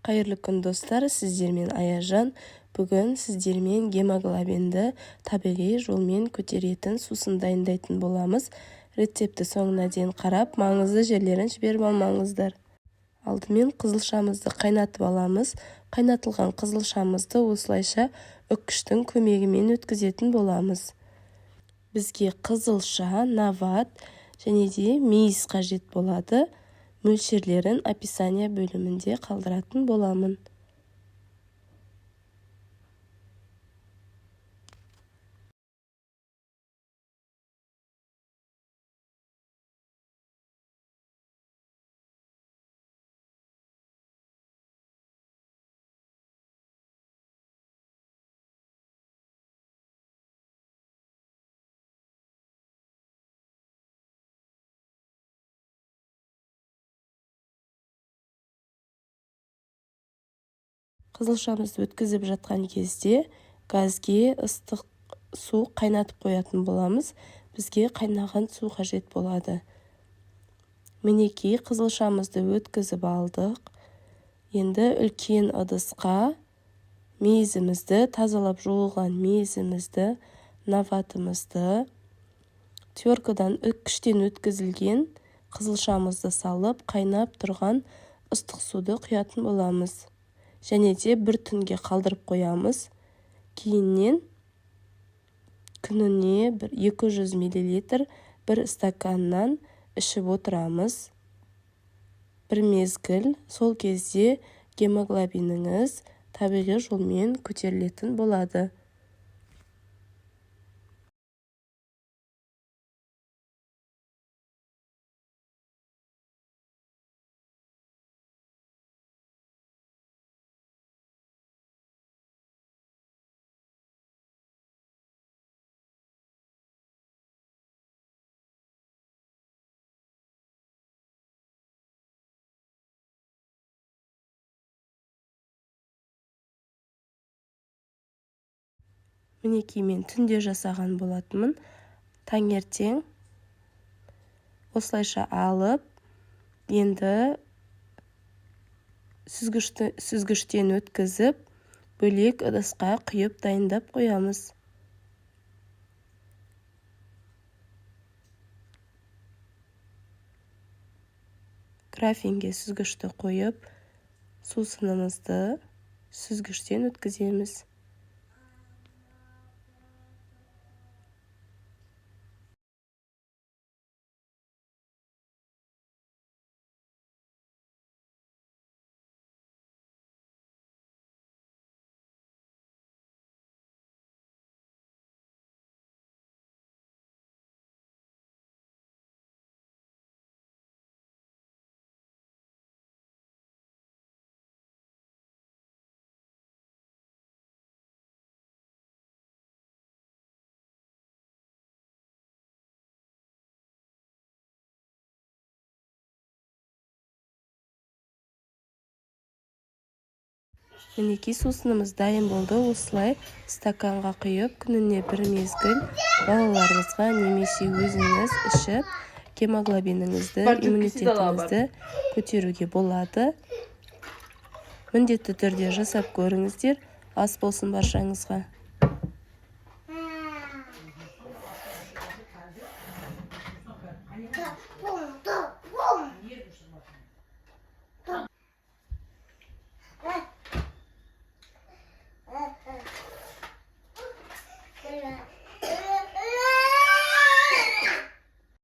Қайырлы күн достар, сіздермен Аяжан. Бүгін сіздермен гемоглобинді табиғи жолмен көтеретін сусын дайындайтын боламыз. Рецепті соңына дейін қарап, маңызды жерлерін жіберіп алмаңыздар. Алдымен қызылшамызды қайнатып аламыз. Қайнатылған қызылшамызды осылайша үккіштің көмегімен өткізетін боламыз. Бізге қызылша, нават және де мейіз қажет болады. Мөлшерлерін описание бөлімінде қалдыратын боламын. Қызылшамызды өткізіп жатқан кезде газге ыстық су қайнатып қоятын боламыз. Бізге қайнаған су қажет болады. Мінекей қызылшамызды өткізіп алдық. Енді үлкен ыдысқа мейізімізді, тазалап жуылған мейізімізді, наватымызды, теркадан үккіштен өткізілген қызылшамызды салып, қайнап тұрған ыстық суды құятын боламыз. Және де бір түнге қалдырып қоямыз. Кейіннен күніне 200 мл бір стаканнан ішіп отырамыз. Бір мезгіл, сол кезде гемоглобиніңіз табиғи жолмен көтерілетін болады. Мінекей мен түнде жасаған болатынмын. Таңертең осылайша алып, енді сүзгіштен өткізіп, бөлек ыдысқа құйып дайындап қоямыз. Графинге сүзгішті қойып, сусынымызды сүзгіштен өткіземіз. Мінекей сусынымыз дайын болды. Осылай стаканға құйып, күніне бір мезгіл балаларыңызға немесе өзіңіз ішіп, гемоглобиніңізді, иммунитетіңізді көтеруге болады. Міндетті түрде жасап көріңіздер. Ас болсын баршаңызға.